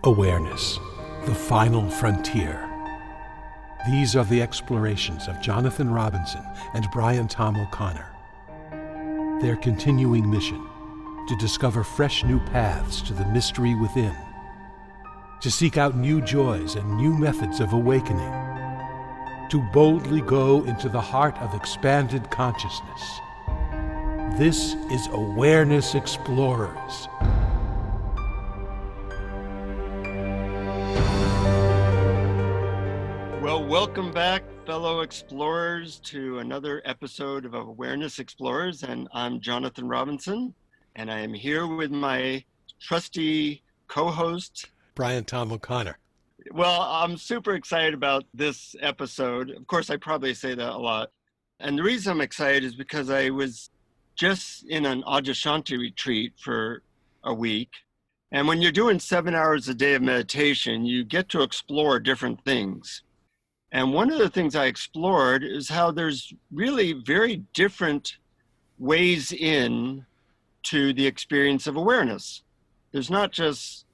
Awareness, the final frontier. These are the explorations of Jonathan Robinson and Brian Tom O'Connor. Their continuing mission, to discover fresh new paths to the mystery within, to seek out new joys and new methods of awakening, to boldly go into the heart of expanded consciousness. This is Awareness Explorers. Well, welcome back, fellow explorers, to another episode of Awareness Explorers, and I'm Jonathan Robinson, and I am here with my trusty co-host, Brian Tom O'Connor. Well, I'm super excited about this episode. Of course, I probably say that a lot. And the reason I'm excited is because I was just in an Adyashanti retreat for a week. And when you're doing 7 hours a day of meditation, you get to explore different things. And one of the things I explored is how there's really very different ways in to the experience of awareness. There's not just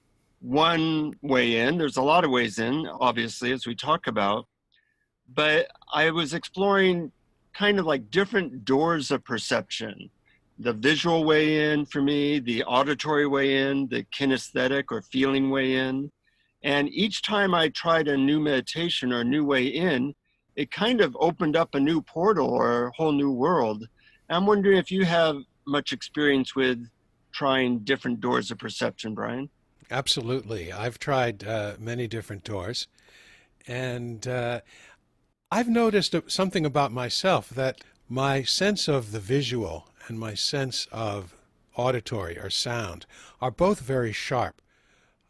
one way in, there's a lot of ways in, obviously, as we talk about. But I was exploring kind of like different doors of perception. The visual way in for me, the auditory way in, the kinesthetic or feeling way in. And each time I tried a new meditation or a new way in, it kind of opened up a new portal or a whole new world. I'm wondering if you have much experience with trying different doors of perception, Brian? Absolutely. I've tried many different doors. And I've noticed something about myself, that my sense of the visual and my sense of auditory or sound are both very sharp.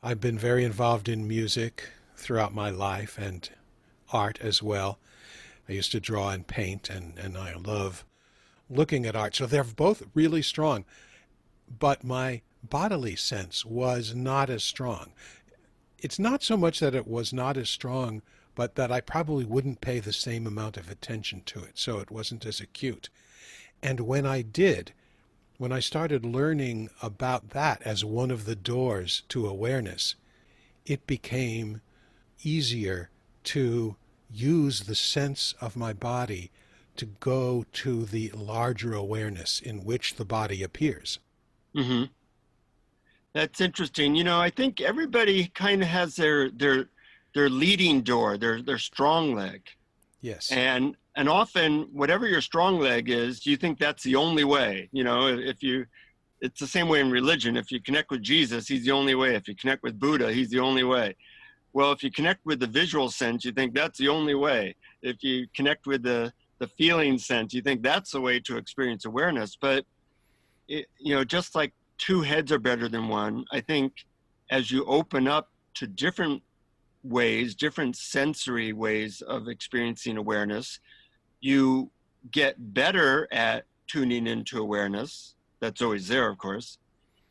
I've been very involved in music throughout my life and art as well. I used to draw and paint, and I love looking at art. So they're both really strong. But my bodily sense was not as strong. It's not so much that it was not as strong, but that I probably wouldn't pay the same amount of attention to it, so it wasn't as acute. And when I did, when I started learning about that as one of the doors to awareness, it became easier to use the sense of my body to go to the larger awareness in which the body appears. Mm-hmm. That's interesting. You know, I think everybody kind of has their leading door, their strong leg. Yes. And often, whatever your strong leg is, you think that's the only way. You know, it's the same way in religion. If you connect with Jesus, he's the only way. If you connect with Buddha, he's the only way. Well, if you connect with the visual sense, you think that's the only way. If you connect with the feeling sense, you think that's the way to experience awareness. But, just like two heads are better than one, I think as you open up to different ways, different sensory ways of experiencing awareness, you get better at tuning into awareness. That's always there, of course.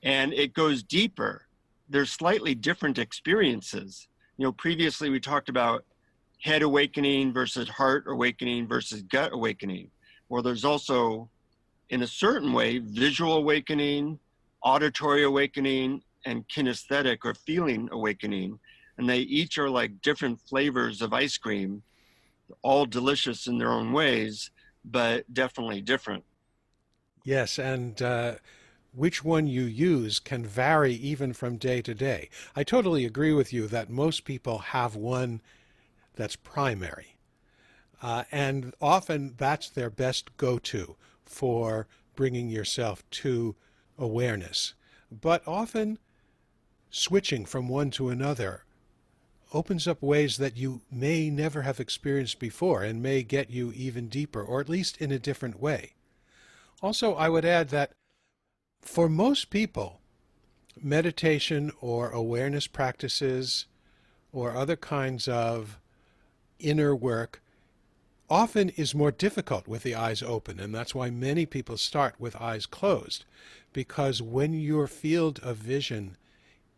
And it goes deeper. There's slightly different experiences. You know, previously we talked about head awakening versus heart awakening versus gut awakening. Well, there's also, in a certain way, visual awakening, auditory awakening, and kinesthetic or feeling awakening. And they each are like different flavors of ice cream, all delicious in their own ways, but definitely different. Yes, and which one you use can vary even from day to day. I totally agree with you that most people have one that's primary. And often that's their best go-to for bringing yourself to awareness. But often switching from one to another opens up ways that you may never have experienced before and may get you even deeper, or at least in a different way. Also, I would add that for most people, meditation or awareness practices or other kinds of inner work often is more difficult with the eyes open, and that's why many people start with eyes closed, because when your field of vision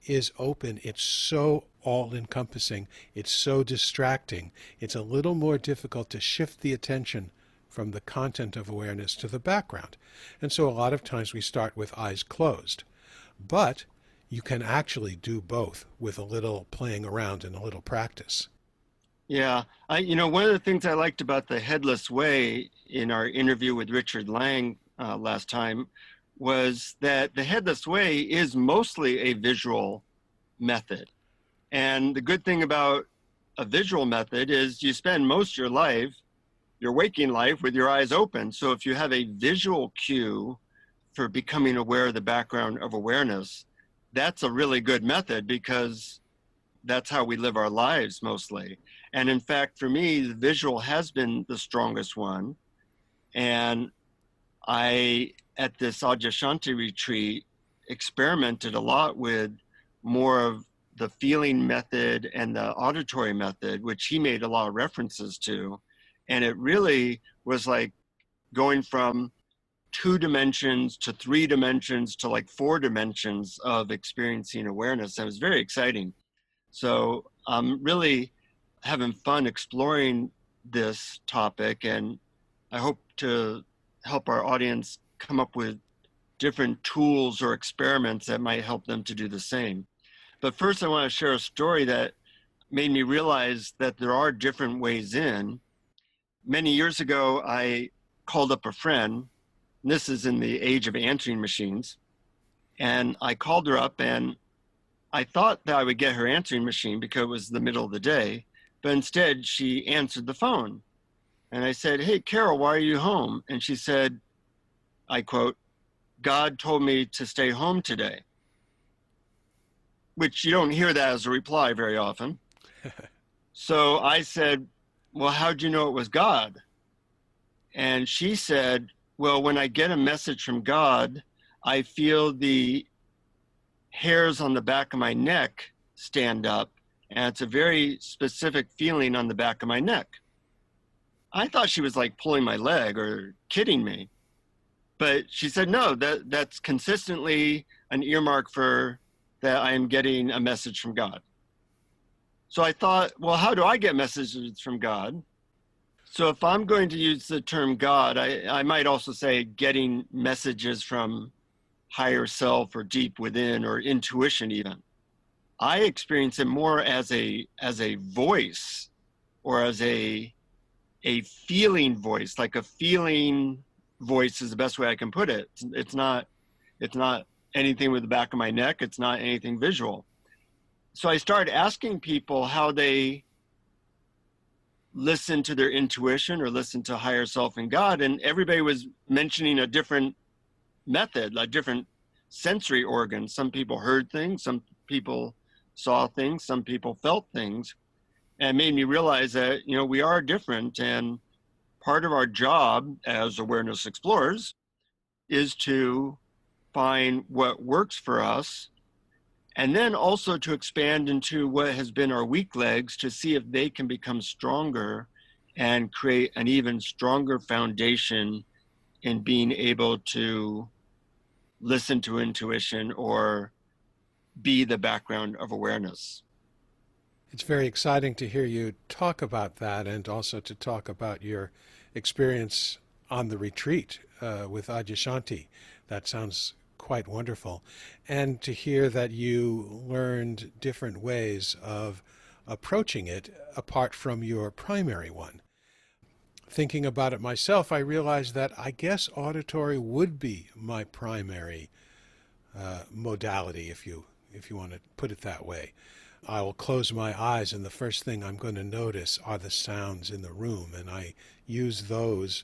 is open, it's so all-encompassing, it's so distracting, it's a little more difficult to shift the attention from the content of awareness to the background. And so a lot of times we start with eyes closed. But you can actually do both with a little playing around and a little practice. Yeah, one of the things I liked about the headless way in our interview with Richard Lang last time was that the headless way is mostly a visual method. And the good thing about a visual method is you spend most of your life, your waking life, with your eyes open. So if you have a visual cue for becoming aware of the background of awareness, that's a really good method because that's how we live our lives mostly. And in fact, for me, the visual has been the strongest one. And I, at this Adyashanti retreat, experimented a lot with more of the feeling method and the auditory method, which he made a lot of references to. And it really was like going from 2 dimensions to 3 dimensions to like 4 dimensions of experiencing awareness. It was very exciting. So I'm really having fun exploring this topic, and I hope to help our audience come up with different tools or experiments that might help them to do the same. But first, I want to share a story that made me realize that there are different ways in. Many years ago, I called up a friend. This is in the age of answering machines. And I called her up, and I thought that I would get her answering machine because it was the middle of the day. But instead, she answered the phone. And I said, "Hey, Carol, why are you home?" And she said, I quote, "God told me to stay home today," which you don't hear that as a reply very often. So I said, "Well, how'd you know it was God?" And she said, "Well, when I get a message from God, I feel the hairs on the back of my neck stand up, and it's a very specific feeling on the back of my neck." I thought she was like pulling my leg or kidding me. But she said, "No, that's consistently an earmark for that I am getting a message from God." So I thought, well, how do I get messages from God? So if I'm going to use the term God, I might also say getting messages from higher self or deep within or intuition even. I experience it more as a voice, or as a feeling voice, like a feeling voice is the best way I can put it. It's not anything with the back of my neck. It's not anything visual. So I started asking people how they listen to their intuition or listen to higher self and God, and everybody was mentioning a different method, a different sensory organ. Some people heard things, some people saw things, some people felt things. And it made me realize that, we are different. And part of our job as awareness explorers is to find what works for us, and then also to expand into what has been our weak legs to see if they can become stronger and create an even stronger foundation in being able to listen to intuition or be the background of awareness. It's very exciting to hear you talk about that, and also to talk about your experience on the retreat with Adyashanti. That sounds quite wonderful. And to hear that you learned different ways of approaching it apart from your primary one. Thinking about it myself, I realized that I guess auditory would be my primary modality, if you want to put it that way. I will close my eyes, and the first thing I'm going to notice are the sounds in the room, and I use those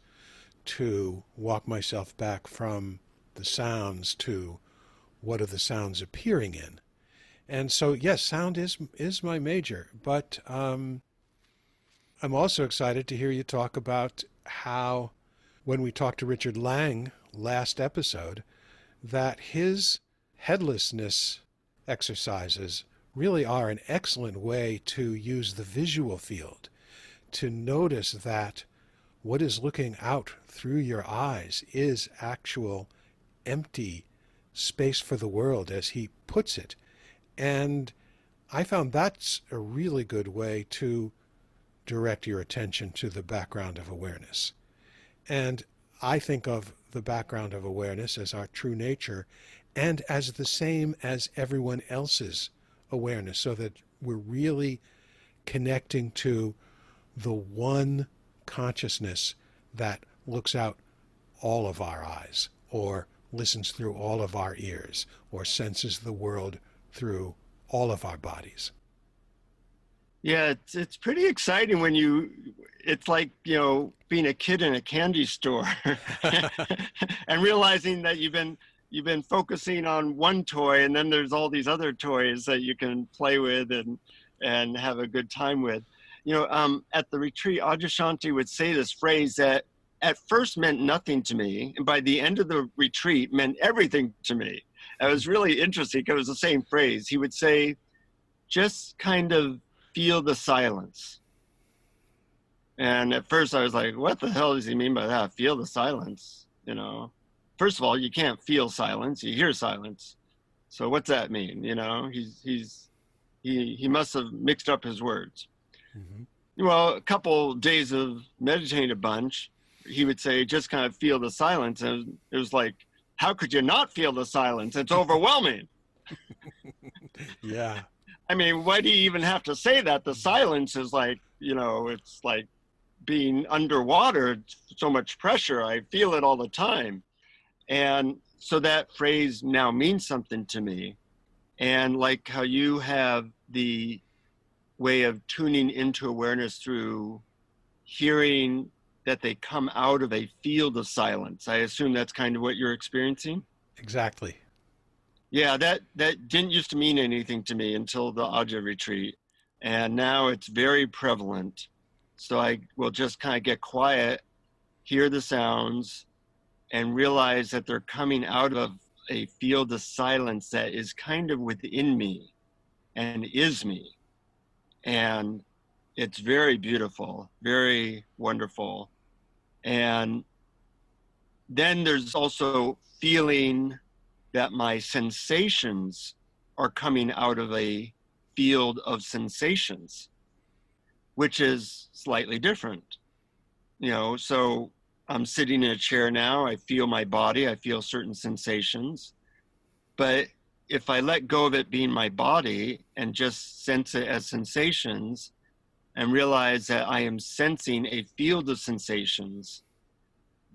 to walk myself back from the sounds to what are the sounds appearing in. And so, yes, sound is my major, but I'm also excited to hear you talk about how, when we talked to Richard Lang last episode, that his headlessness exercises really are an excellent way to use the visual field, to notice that what is looking out through your eyes is actual empty space for the world, as he puts it. And I found that's a really good way to direct your attention to the background of awareness. And I think of the background of awareness as our true nature, and as the same as everyone else's awareness, so that we're really connecting to the one consciousness that looks out all of our eyes, or listens through all of our ears, or senses the world through all of our bodies. Yeah, it's pretty exciting when it's like, being a kid in a candy store and realizing that you've been focusing on one toy, and then there's all these other toys that you can play with and have a good time with. At the retreat, Adyashanti would say this phrase that at first meant nothing to me, and by the end of the retreat meant everything to me. It was really interesting because it was the same phrase. He would say, just kind of feel the silence. And at first I was like, what the hell does he mean by that? Feel the silence, First of all, you can't feel silence, you hear silence. So what's that mean? He must have mixed up his words. Mm-hmm. Well, a couple days of meditating a bunch, he would say, just kind of feel the silence. And it was like, how could you not feel the silence? It's overwhelming. Yeah. I mean, why do you even have to say that? The silence is like, it's like being underwater, so much pressure. I feel it all the time. And so that phrase now means something to me. And like how you have the way of tuning into awareness through hearing that they come out of a field of silence. I assume that's kind of what you're experiencing? Exactly. Yeah, that didn't used to mean anything to me until the Ajah retreat. And now it's very prevalent. So I will just kind of get quiet, hear the sounds, and realize that they're coming out of a field of silence that is kind of within me and is me. And it's very beautiful, very wonderful. And then there's also feeling that my sensations are coming out of a field of sensations, which is slightly different. So I'm sitting in a chair now, I feel my body, I feel certain sensations. But if I let go of it being my body and just sense it as sensations and realize that I am sensing a field of sensations,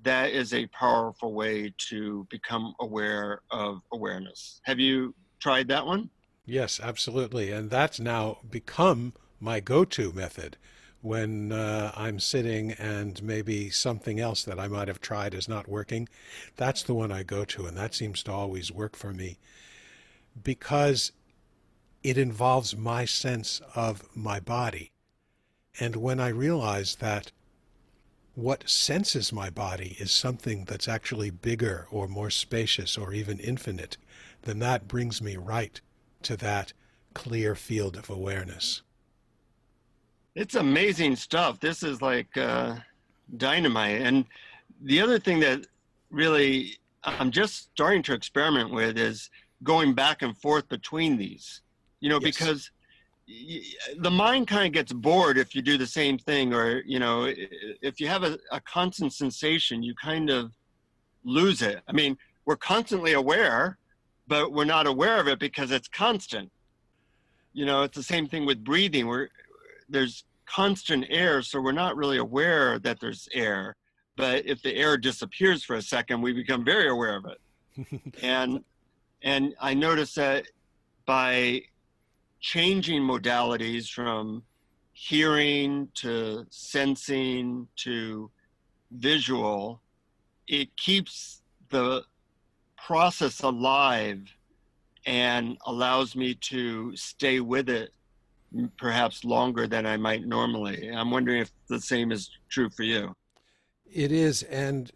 that is a powerful way to become aware of awareness. Have you tried that one? Yes, absolutely. And that's now become my go-to method when I'm sitting and maybe something else that I might have tried is not working. That's the one I go to, and that seems to always work for me because it involves my sense of my body. And when I realize that what senses my body is something that's actually bigger or more spacious or even infinite, then that brings me right to that clear field of awareness. It's amazing stuff. This is like dynamite. And the other thing that really I'm just starting to experiment with is going back and forth between these, Yes. because the mind kind of gets bored if you do the same thing, or if you have a constant sensation, you kind of lose it. I mean, we're constantly aware, but we're not aware of it because it's constant. It's the same thing with breathing. There's constant air, so we're not really aware that there's air. But if the air disappears for a second, we become very aware of it. and I noticed that by changing modalities from hearing to sensing to visual, it keeps the process alive and allows me to stay with it perhaps longer than I might normally. I'm wondering if the same is true for you. It is, and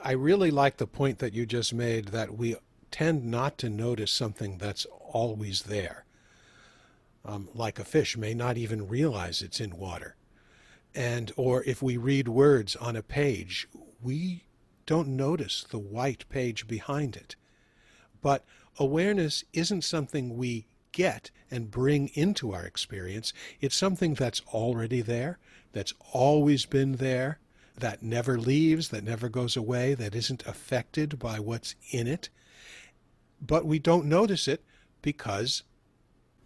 I really like the point that you just made that we tend not to notice something that's always there. Like a fish may not even realize it's in water. Or if we read words on a page, we don't notice the white page behind it. But awareness isn't something we get and bring into our experience. It's something that's already there, that's always been there, that never leaves, that never goes away, that isn't affected by what's in it. but we don't notice it because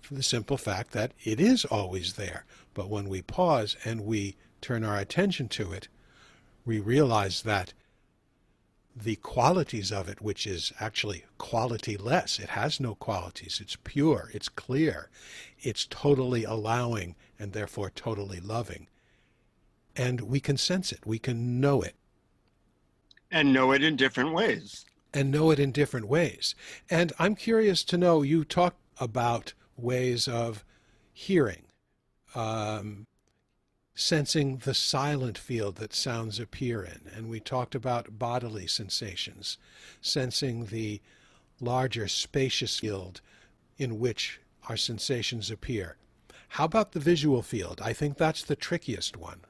for the simple fact that it is always there. But when we pause and we turn our attention to it, we realize that the qualities of it, which is actually quality-less, it has no qualities, it's pure, it's clear, it's totally allowing and therefore totally loving. And we can sense it, we can know it. And know it in different ways. And know it in different ways. And I'm curious to know, you talk about ways of hearing, sensing the silent field that sounds appear in. And we talked about bodily sensations, sensing the larger spacious field in which our sensations appear. How about the visual field? I think that's the trickiest one.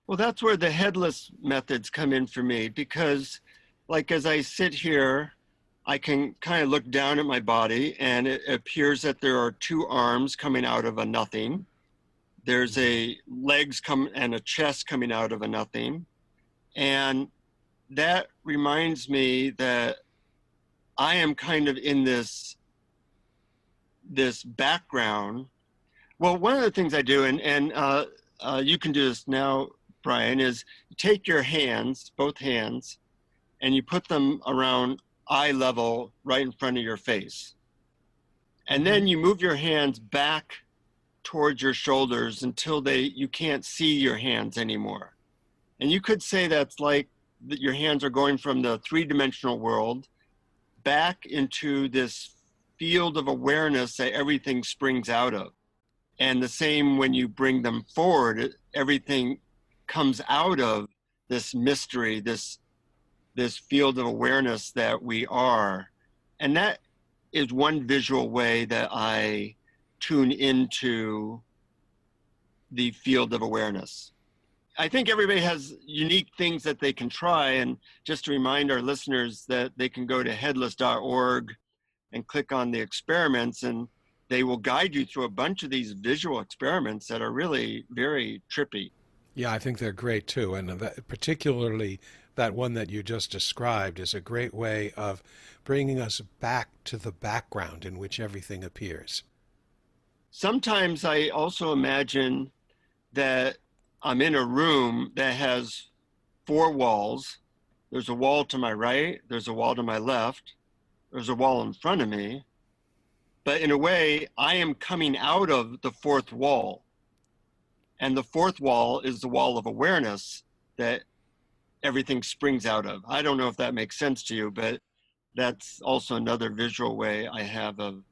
Well, that's where the headless methods come in for me, because like as I sit here, I can kind of look down at my body and it appears that there are two arms coming out of a nothing. There's a legs and a chest coming out of a nothing. And that reminds me that I am kind of in this background. Well, one of the things I do, and you can do this now, Brian, is take your hands, both hands, and you put them around eye level right in front of your face. And then you move your hands back towards your shoulders until you can't see your hands anymore. And you could say that's like that your hands are going from the three-dimensional world back into this field of awareness that everything springs out of. And the same when you bring them forward, everything comes out of this mystery, this field of awareness that we are. And that is one visual way that I tune into the field of awareness. I think everybody has unique things that they can try. And just to remind our listeners that they can go to headless.org and click on the experiments, and they will guide you through a bunch of these visual experiments that are really very trippy. Yeah, I think they're great too. And particularly that one that you just described is a great way of bringing us back to the background in which everything appears. Sometimes I also imagine that I'm in a room that has four walls. There's a wall to my right, there's a wall to my left, there's a wall in front of me. But in a way, I am coming out of the fourth wall. And the fourth wall is the wall of awareness that everything springs out of. I don't know if that makes sense to you, but that's also another visual way I have of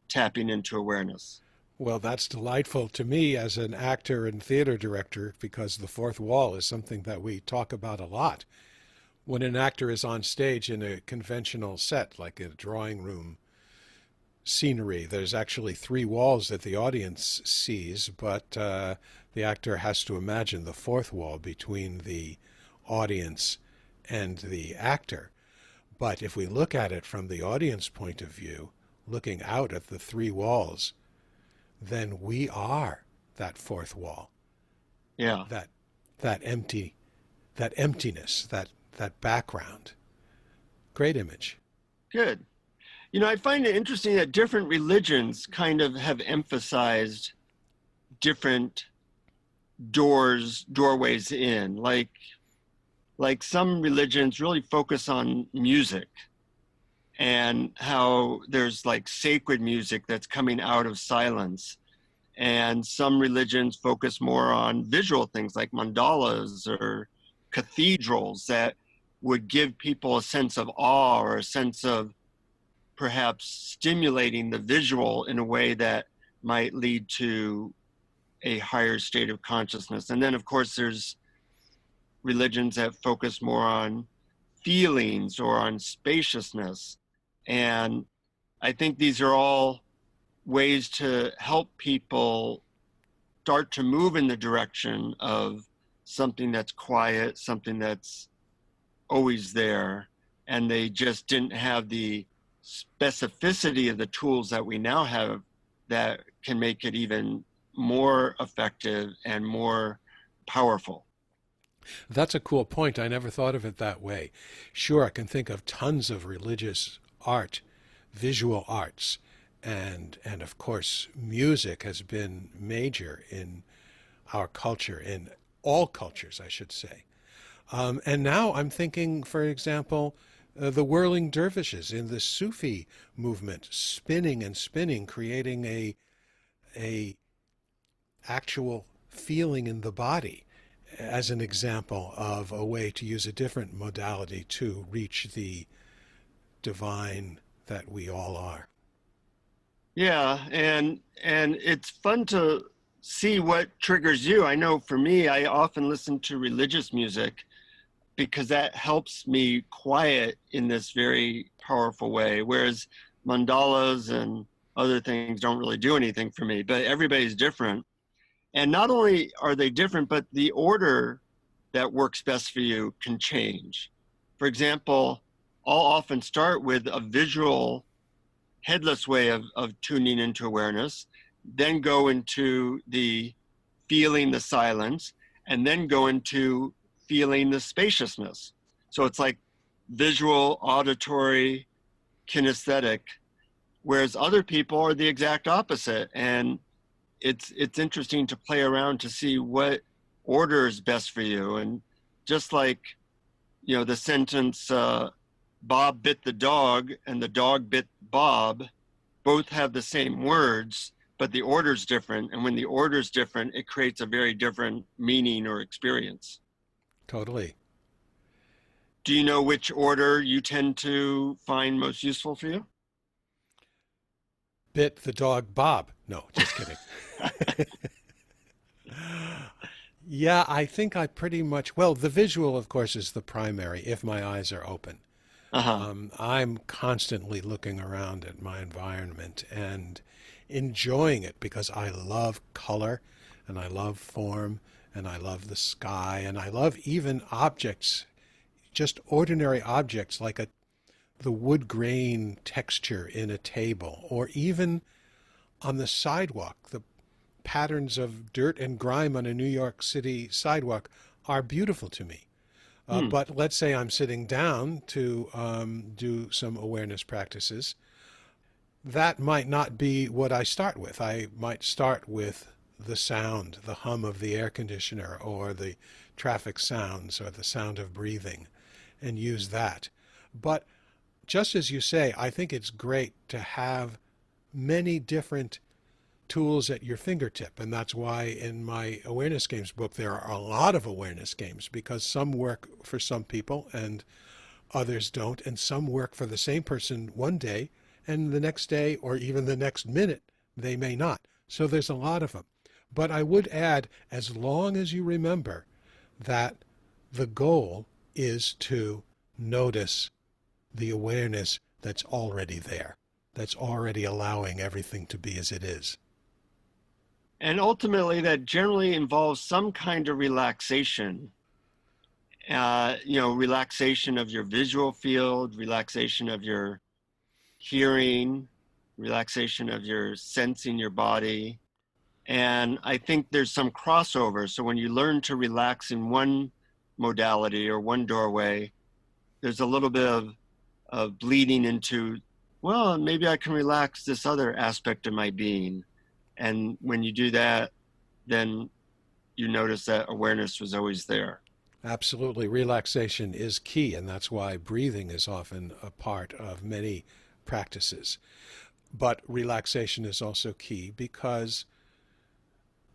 tapping into awareness. Well, that's delightful to me as an actor and theater director, because the fourth wall is something that we talk about a lot. When an actor is on stage in a conventional set, like a drawing room scenery, there's actually three walls that the audience sees, but the actor has to imagine the fourth wall between the audience and the actor. But if we look at it from the audience point of view, looking out at the three walls, then we are that fourth wall. Yeah. That emptiness, that background. Great image. Good. You know, I find it interesting that different religions kind of have emphasized different doorways in. Like some religions really focus on music and how there's like sacred music that's coming out of silence. And some religions focus more on visual things like mandalas or cathedrals that would give people a sense of awe or a sense of perhaps stimulating the visual in a way that might lead to a higher state of consciousness. And then, of course, there's religions that focus more on feelings or on spaciousness. And I think these are all ways to help people start to move in the direction of something that's quiet, something that's always there, and they just didn't have the specificity of the tools that we now have that can make it even more effective and more powerful. That's a cool point. I never thought of it that way. Sure, I can think of tons of religious art, visual arts, and of course music has been major in our culture, in all cultures, I should say. And now I'm thinking, for example, the whirling dervishes in the Sufi movement, spinning and spinning, creating a actual feeling in the body as an example of a way to use a different modality to reach the divine that we all are. Yeah, and it's fun to see what triggers you. I know for me, I often listen to religious music because that helps me quiet in this very powerful way, whereas mandalas and other things don't really do anything for me, but everybody's different. And not only are they different, but the order that works best for you can change. For example, I'll often start with a visual, headless way of tuning into awareness, then go into the feeling the silence, and then go into feeling the spaciousness. So it's like visual, auditory, kinesthetic, whereas other people are the exact opposite. And it's interesting to play around to see what order is best for you. And just like, you know, the sentence, Bob bit the dog and the dog bit Bob, both have the same words, but the order's different. And when the order's different, it creates a very different meaning or experience. Totally. Do you know which order you tend to find most useful for you? Bit the dog Bob. No, just kidding. Yeah, I think I pretty much, well, the visual, of course, is the primary if my eyes are open. Uh-huh. I'm constantly looking around at my environment and enjoying it because I love color and I love form and I love the sky and I love even objects, just ordinary objects like the wood grain texture in a table or even on the sidewalk. The patterns of dirt and grime on a New York City sidewalk are beautiful to me. Hmm. But let's say I'm sitting down to do some awareness practices. That might not be what I start with. I might start with the sound, the hum of the air conditioner or the traffic sounds or the sound of breathing and use that. But just as you say, I think it's great to have many different tools at your fingertip. And that's why in my awareness games book, there are a lot of awareness games because some work for some people and others don't. And some work for the same person one day and the next day or even the next minute, they may not. So there's a lot of them. But I would add, as long as you remember that the goal is to notice the awareness that's already there, that's already allowing everything to be as it is. And ultimately, that generally involves some kind of relaxation. You know, relaxation of your visual field, relaxation of your hearing, relaxation of your sensing your body. And I think there's some crossover. So when you learn to relax in one modality or one doorway, there's a little bit of bleeding into, well, maybe I can relax this other aspect of my being. And when you do that, then you notice that awareness was always there. Absolutely. Relaxation is key, and that's why breathing is often a part of many practices. But relaxation is also key because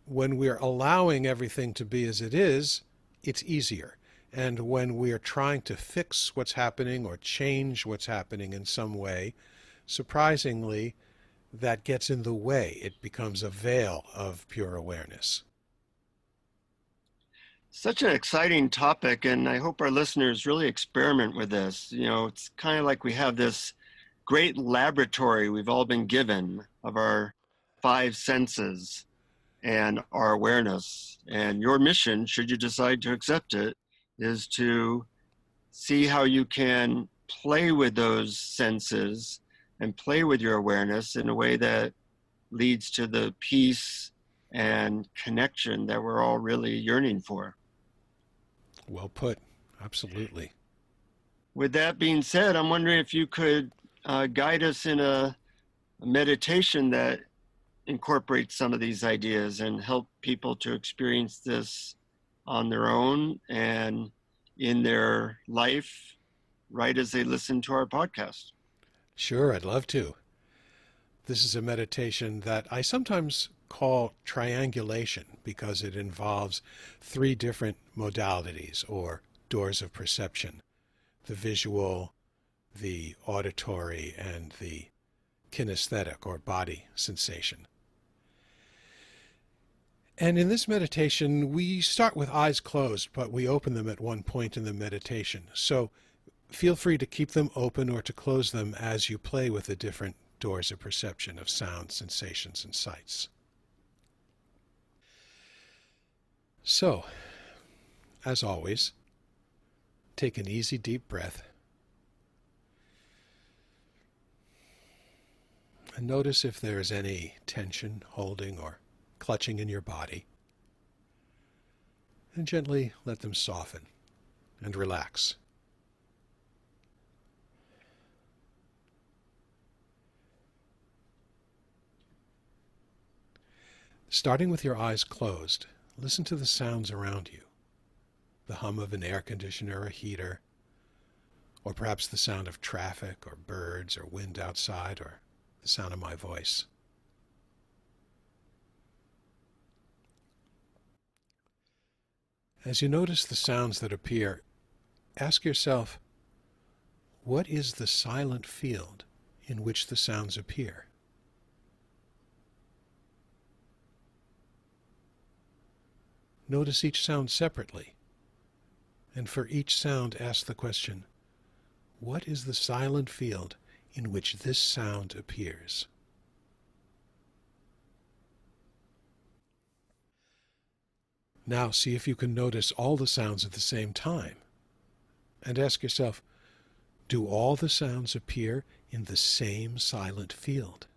when we're allowing everything to be as it is, it's easier. And when we are trying to fix what's happening or change what's happening in some way, surprisingly, that gets in the way. It becomes a veil of pure awareness. Such an exciting topic, and I hope our listeners really experiment with this. You know, it's kind of like we have this great laboratory we've all been given of our five senses and our awareness. And your mission, should you decide to accept it, is to see how you can play with those senses and play with your awareness in a way that leads to the peace and connection that we're all really yearning for. Well put. Absolutely. With that being said, I'm wondering if you could guide us in a meditation that incorporates some of these ideas and help people to experience this on their own and in their life right as they listen to our podcast. Sure, I'd love to. This is a meditation that I sometimes call triangulation because it involves three different modalities or doors of perception: the visual, the auditory, and the kinesthetic or body sensation. And in this meditation, we start with eyes closed, but we open them at one point in the meditation. So feel free to keep them open or to close them as you play with the different doors of perception of sound, sensations, and sights. So, as always, take an easy deep breath and notice if there is any tension, holding, or clutching in your body, and gently let them soften and relax. Starting with your eyes closed, listen to the sounds around you. The hum of an air conditioner or heater, or perhaps the sound of traffic or birds or wind outside, or the sound of my voice. As you notice the sounds that appear, ask yourself, what is the silent field in which the sounds appear? Notice each sound separately, and for each sound ask the question, what is the silent field in which this sound appears? Now see if you can notice all the sounds at the same time, and ask yourself, do all the sounds appear in the same silent field?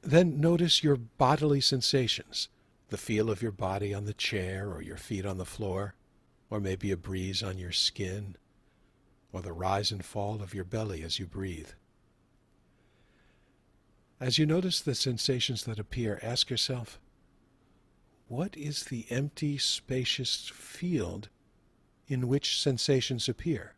Then notice your bodily sensations, the feel of your body on the chair or your feet on the floor, or maybe a breeze on your skin, or the rise and fall of your belly as you breathe. As you notice the sensations that appear, ask yourself, what is the empty, spacious field in which sensations appear?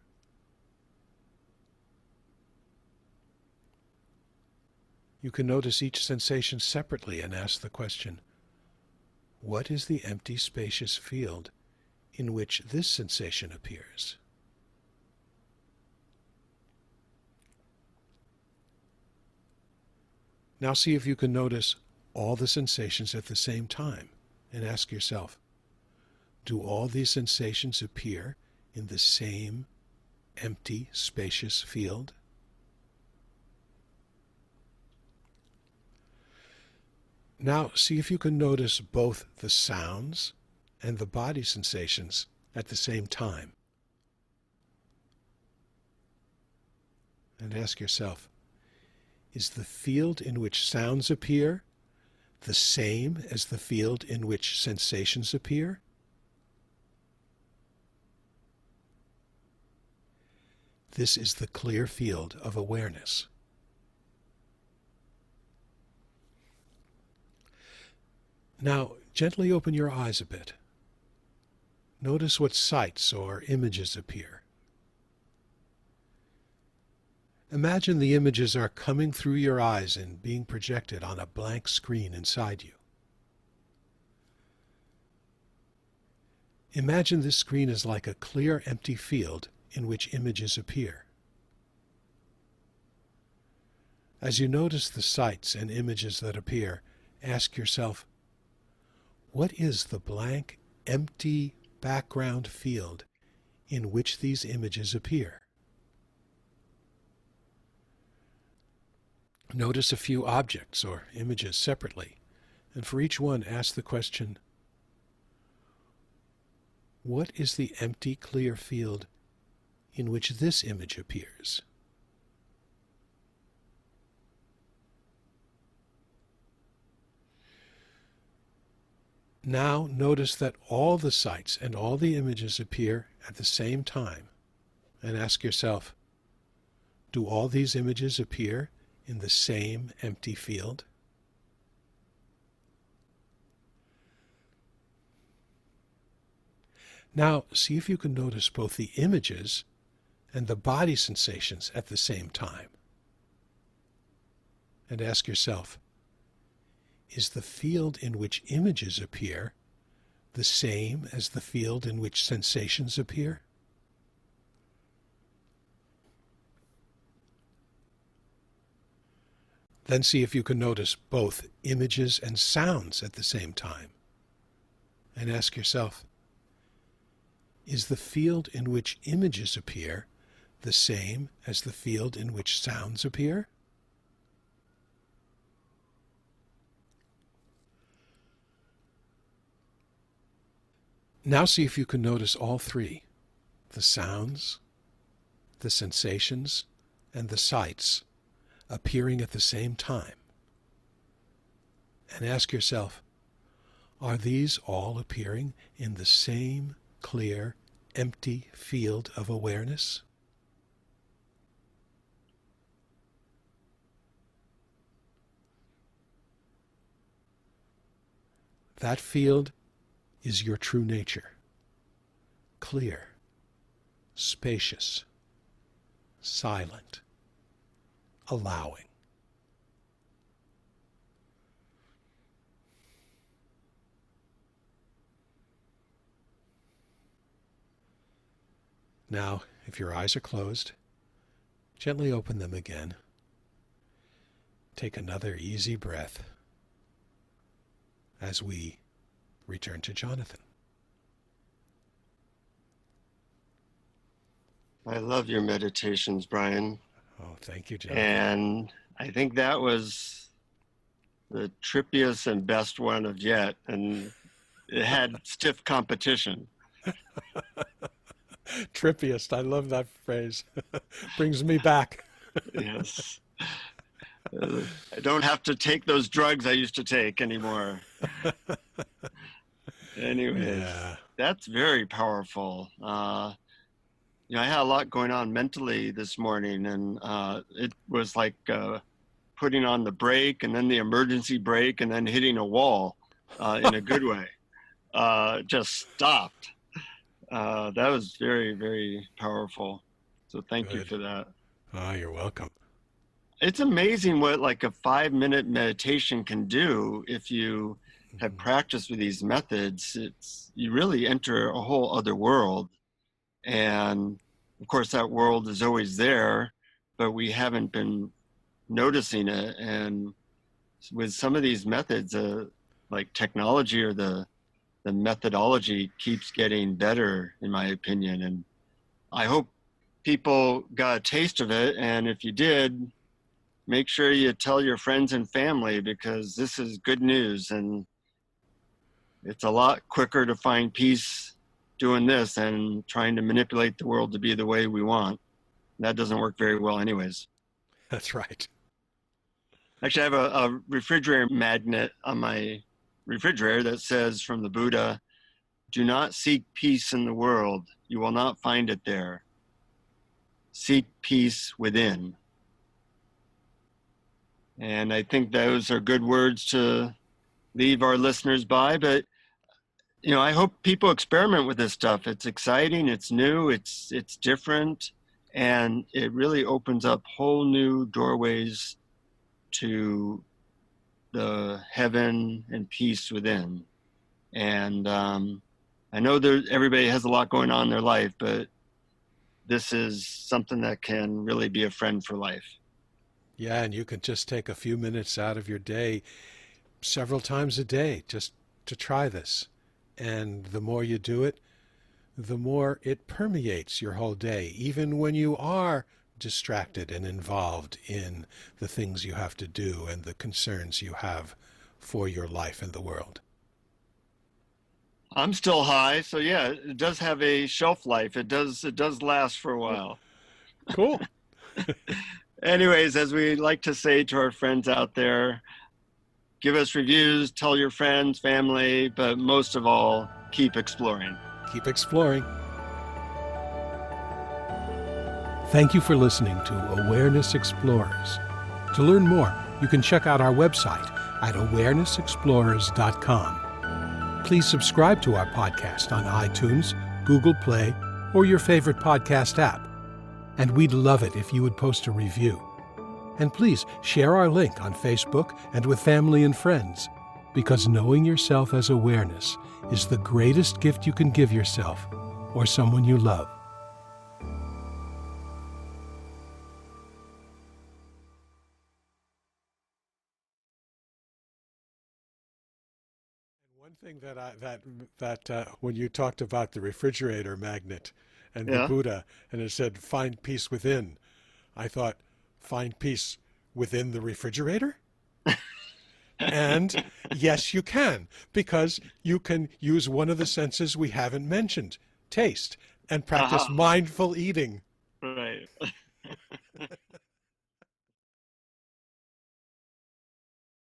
You can notice each sensation separately and ask the question, what is the empty, spacious field in which this sensation appears? Now see if you can notice all the sensations at the same time and ask yourself, do all these sensations appear in the same empty, spacious field? Now see if you can notice both the sounds and the body sensations at the same time. And ask yourself, is the field in which sounds appear the same as the field in which sensations appear? This is the clear field of awareness. Now, gently open your eyes a bit. Notice what sights or images appear. Imagine the images are coming through your eyes and being projected on a blank screen inside you. Imagine this screen is like a clear, empty field in which images appear. As you notice the sights and images that appear, ask yourself, what is the blank, empty background field in which these images appear? Notice a few objects or images separately, and for each one ask the question, what is the empty, clear field in which this image appears? Now notice that all the sights and all the images appear at the same time and ask yourself, do all these images appear in the same empty field? Now, see if you can notice both the images and the body sensations at the same time. And ask yourself, is the field in which images appear the same as the field in which sensations appear? Then see if you can notice both images and sounds at the same time. And ask yourself, is the field in which images appear the same as the field in which sounds appear? Now see if you can notice all three, the sounds, the sensations, and the sights appearing at the same time. And ask yourself, are these all appearing in the same clear, empty field of awareness? That field is your true nature. Clear, spacious, silent, allowing. Now, if your eyes are closed, gently open them again. Take another easy breath as we return to Jonathan. I love your meditations, Brian. Oh, thank you, Jonathan. And I think that was the trippiest and best one of yet. And it had stiff competition. Trippiest. I love that phrase. Brings me back. Yes. I don't have to take those drugs I used to take anymore. Anyways, Yeah. That's very powerful. I had a lot going on mentally this morning, and it was like putting on the brake and then the emergency brake and then hitting a wall in a good way. Just stopped. That was very, very powerful. So thank you for that. Oh, you're welcome. It's amazing what like a 5-minute meditation can do if you have practiced with these methods. You really enter a whole other world. And of course that world is always there, but we haven't been noticing it. And with some of these methods, like technology or the methodology keeps getting better, in my opinion. And I hope people got a taste of it. And if you did, make sure you tell your friends and family, because this is good news. And it's a lot quicker to find peace doing this than trying to manipulate the world to be the way we want. That doesn't work very well anyways. That's right. Actually, I have a refrigerator magnet on my refrigerator that says from the Buddha, "Do not seek peace in the world. You will not find it there. Seek peace within." And I think those are good words to leave our listeners by. But, I hope people experiment with this stuff. It's exciting, it's new, it's different, and it really opens up whole new doorways to the heaven and peace within. And I know everybody has a lot going on in their life, but this is something that can really be a friend for life. Yeah, and you can just take a few minutes out of your day several times a day just to try this. And the more you do it, the more it permeates your whole day, even when you are distracted and involved in the things you have to do and the concerns you have for your life and the world. I'm still high, so yeah, it does have a shelf life. It does last for a while. Cool. Anyways, as we like to say to our friends out there, give us reviews, tell your friends, family, but most of all, keep exploring. Keep exploring. Thank you for listening to Awareness Explorers. To learn more, you can check out our website at awarenessexplorers.com. Please subscribe to our podcast on iTunes, Google Play, or your favorite podcast app. And we'd love it if you would post a review. And please share our link on Facebook and with family and friends, because knowing yourself as awareness is the greatest gift you can give yourself or someone you love. One thing that when you talked about the refrigerator magnet and the Yeah. Buddha, and it said find peace within, I thought, find peace within the refrigerator? And yes, you can, because you can use one of the senses we haven't mentioned, taste, and practice mindful eating.